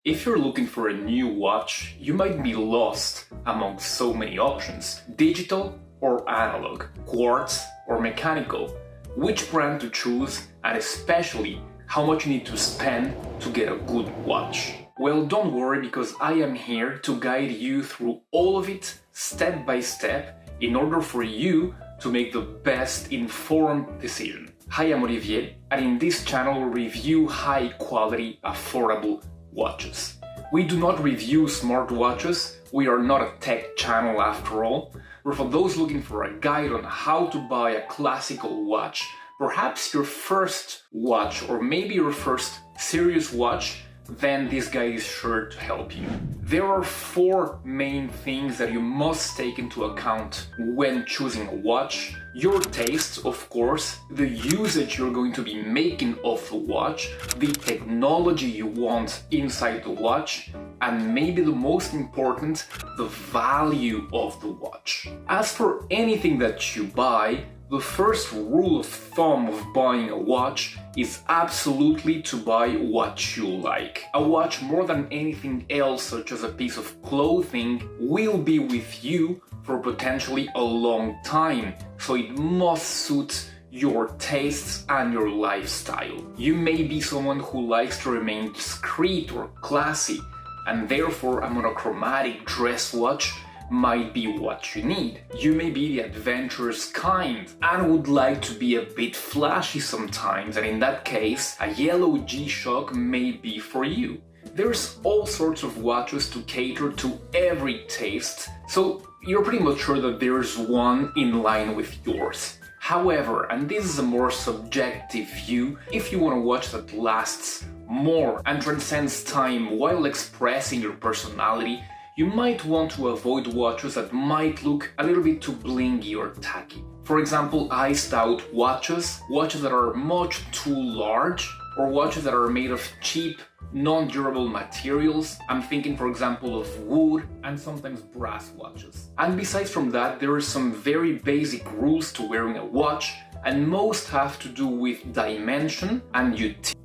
If you're looking for a new watch, you might be lost among so many options: digital or analog, quartz or mechanical, which brand to choose, and especially how much you need to spend to get a good watch. Well, don't worry, because I am here to guide you through all of it step by step in order for you to make the best informed decision. Hi, I'm Olivier, and in this channel we review high quality, affordable watches. We do not review smartwatches. We are not a tech channel after all. We're for those looking for a guide on how to buy a classical watch, perhaps your first watch or maybe your first serious watch. Then this guide is sure to help you. There are four main things that you must take into account when choosing a watch. Your taste, of course, the usage you're going to be making of the watch, the technology you want inside the watch, and maybe the most important, the value of the watch. As for anything that you buy, the first rule of thumb of buying a watch is absolutely to buy what you like. A watch, more than anything else, such as a piece of clothing, will be with you for potentially a long time, so it must suit your tastes and your lifestyle. You may be someone who likes to remain discreet or classy, and therefore a monochromatic dress watch might be what you need. You may be the adventurous kind and would like to be a bit flashy sometimes, and in that case, a yellow G-Shock may be for you. There's all sorts of watches to cater to every taste, so you're pretty much sure that there's one in line with yours. However, and this is a more subjective view, if you want a watch that lasts more and transcends time while expressing your personality, you might want to avoid watches that might look a little bit too blingy or tacky. For example, iced out watches, watches that are much too large, or watches that are made of cheap, non-durable materials. I'm thinking, for example, of wood and sometimes brass watches. And besides from that, there are some very basic rules to wearing a watch, and most have to do with dimension and utility.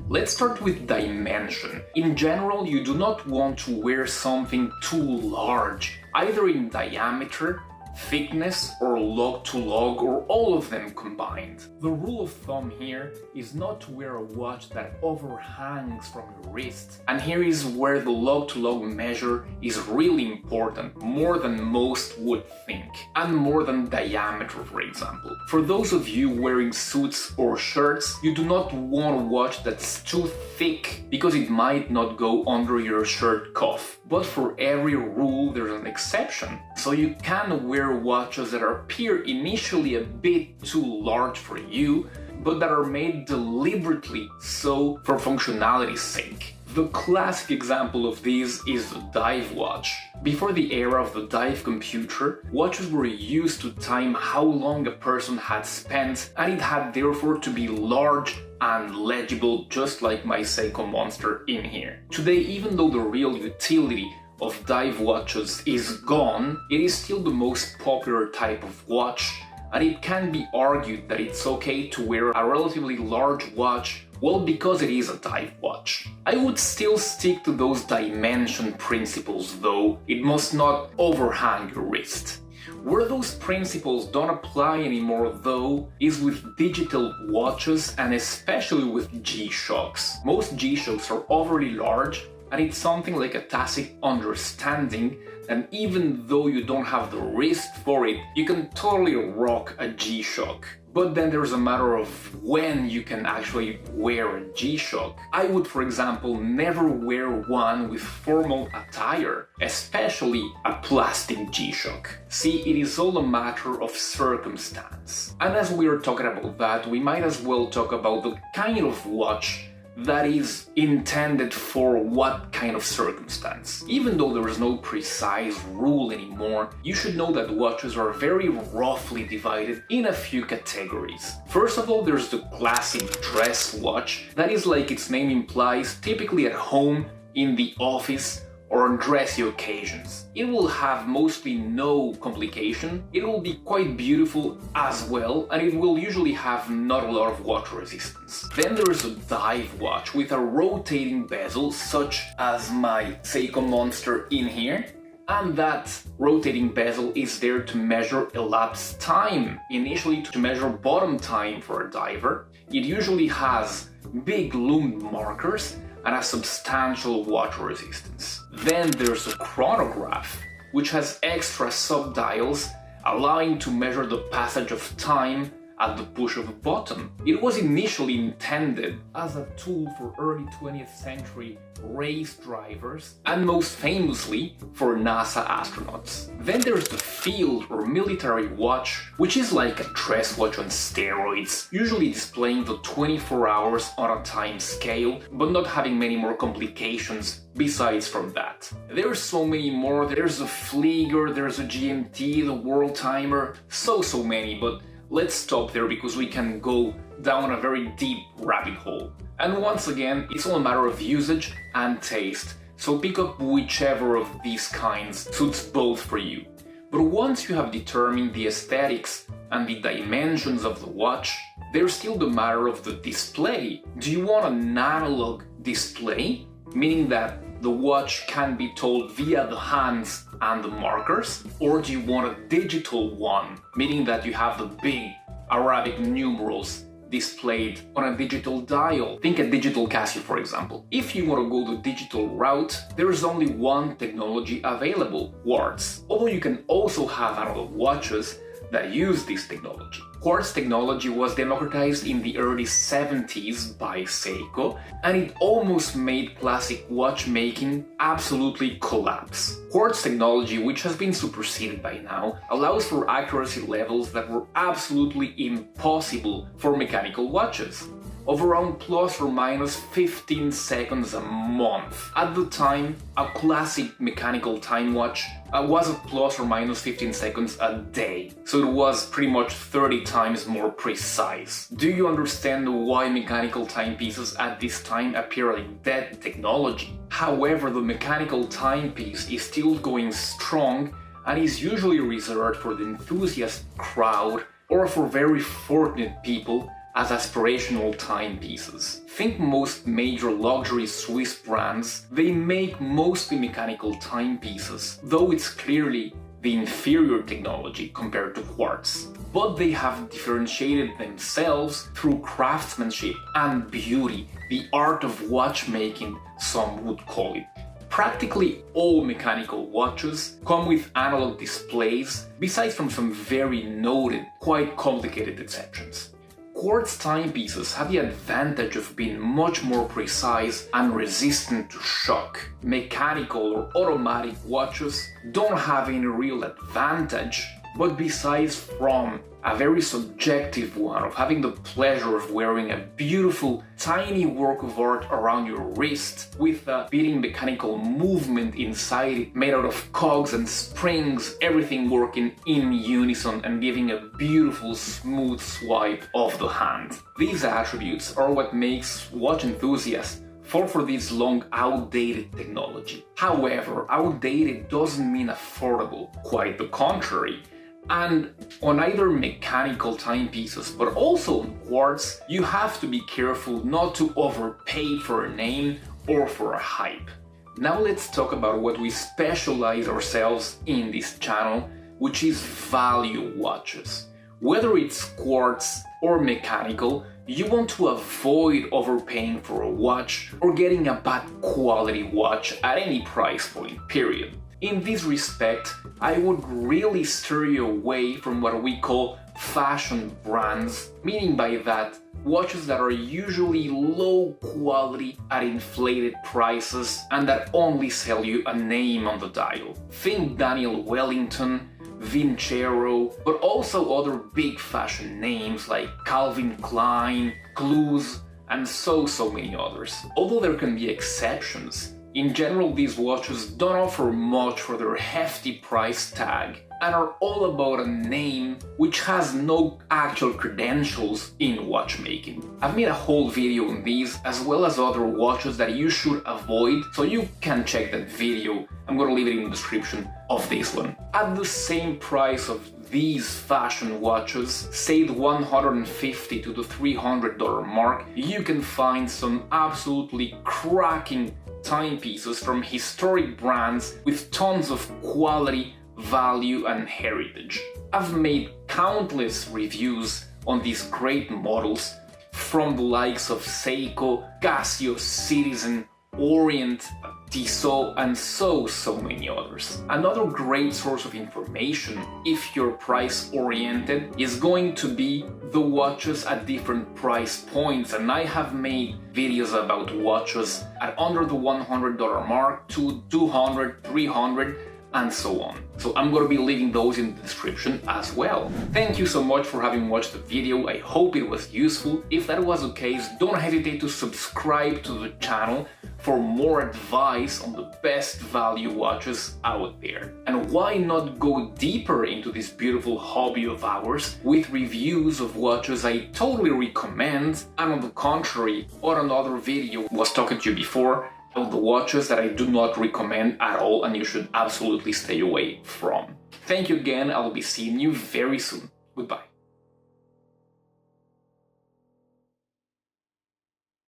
Let's start with dimension. In general, you do not want to wear something too large, either in diameter, thickness, or lug to lug, or all of them combined. The rule of thumb here is not to wear a watch that overhangs from your wrist. And here is where the lug to lug measure is really important, more than most would think, and more than diameter, for example. For those of you wearing suits or shirts, you do not want a watch that's too thick, because it might not go under your shirt cuff. But for every rule, there's an exception. So you can wear watches that appear initially a bit too large for you, but that are made deliberately so for functionality's sake. The classic example of this is the dive watch. Before the era of the dive computer, watches were used to time how long a person had spent, and it had therefore to be large and legible, just like my Seiko Monster in here. Today, even though the real utility of dive watches is gone, it is still the most popular type of watch, and it can be argued that it's okay to wear a relatively large watch, well, because it is a dive watch. I would still stick to those dimension principles though. It must not overhang your wrist. Where those principles don't apply anymore though is with digital watches, and especially with G-Shocks. Most G-Shocks are overly large, and it's something like a tacit understanding that even though you don't have the wrist for it, you can totally rock a G-Shock. But then there's a matter of when you can actually wear a G-Shock. I would, for example, never wear one with formal attire, especially a plastic G-Shock. See, it is all a matter of circumstance. And as we are talking about that, we might as well talk about the kind of watch that is intended for what kind of circumstance. Even though there is no precise rule anymore, you should know that watches are very roughly divided in a few categories. First of all, there's the classic dress watch, that is, like its name implies, typically at home, in the office, or on dressy occasions. It will have mostly no complication, it will be quite beautiful as well, and it will usually have not a lot of water resistance. Then there's a dive watch with a rotating bezel, such as my Seiko Monster in here. And that rotating bezel is there to measure elapsed time, initially to measure bottom time for a diver. It usually has big lumed markers and a substantial water resistance. Then there's a chronograph, which has extra sub-dials allowing to measure the passage of time at the push of a button. It was initially intended as a tool for early 20th century race drivers and most famously for NASA astronauts. Then there's the field or military watch, which is like a dress watch on steroids, usually displaying the 24 hours on a time scale, but not having many more complications besides from that. There's so many more. There's a Flieger, there's a GMT, the World Timer, so many, but let's stop there because we can go down a very deep rabbit hole. And once again, it's all a matter of usage and taste, so pick up whichever of these kinds suits both for you. But once you have determined the aesthetics and the dimensions of the watch, there's still the matter of the display. Do you want an analog display, meaning that the watch can be told via the hands and the markers, or do you want a digital one, meaning that you have the big Arabic numerals displayed on a digital dial? Think a digital Casio, for example. If you want to go the digital route, there is only one technology available, quartz, although you can also have analog watches that use this technology. Quartz technology was democratized in the early 70s by Seiko, and it almost made classic watchmaking absolutely collapse. Quartz technology, which has been superseded by now, allows for accuracy levels that were absolutely impossible for mechanical watches, of around plus or minus 15 seconds a month. At the time, a classic mechanical time watch was at plus or minus 15 seconds a day, so it was pretty much 30 times more precise. Do you understand why mechanical timepieces at this time appear like dead technology? However, the mechanical timepiece is still going strong and is usually reserved for the enthusiast crowd or for very fortunate people as aspirational timepieces. Think most major luxury Swiss brands, they make mostly mechanical timepieces, though it's clearly the inferior technology compared to quartz. But they have differentiated themselves through craftsmanship and beauty, the art of watchmaking, some would call it. Practically all mechanical watches come with analog displays, besides from some very noted, quite complicated exceptions. Quartz timepieces have the advantage of being much more precise and resistant to shock. Mechanical or automatic watches don't have any real advantage, but besides from a very subjective one of having the pleasure of wearing a beautiful tiny work of art around your wrist with a beating mechanical movement inside it made out of cogs and springs, everything working in unison and giving a beautiful smooth swipe of the hand. These attributes are what makes watch enthusiasts fall for this long outdated technology. However, outdated doesn't mean affordable, quite the contrary. And on either mechanical timepieces, but also on quartz, you have to be careful not to overpay for a name or for a hype. Now let's talk about what we specialize ourselves in this channel, which is value watches. Whether it's quartz or mechanical, you want to avoid overpaying for a watch or getting a bad quality watch at any price point, period. In this respect, I would really steer you away from what we call fashion brands, meaning by that, watches that are usually low quality at inflated prices and that only sell you a name on the dial. Think Daniel Wellington, Vincero, but also other big fashion names like Calvin Klein, Clues, and so many others. Although there can be exceptions, in general, these watches don't offer much for their hefty price tag, and are all about a name which has no actual credentials in watchmaking. I've made a whole video on these as well as other watches that you should avoid, so you can check that video. I'm gonna leave it in the description of this one. At the same price of these fashion watches, say the $150 to the $300 mark, you can find some absolutely cracking timepieces from historic brands with tons of quality, value and heritage. I've made countless reviews on these great models from the likes of Seiko, Casio, Citizen, Orient, Tissot and so many others. Another great source of information, if you're price oriented, is going to be the watches at different price points, and I have made videos about watches at under the $100 mark to $200, $300 and so on. So I'm gonna be leaving those in the description as well. Thank you so much for having watched the video. I hope it was useful. If that was the case, don't hesitate to subscribe to the channel for more advice on the best value watches out there. And why not go deeper into this beautiful hobby of ours with reviews of watches I totally recommend, and on the contrary, on another video was talking to you before of the watches that I do not recommend at all and you should absolutely stay away from. Thank you again, I'll be seeing you very soon. Goodbye.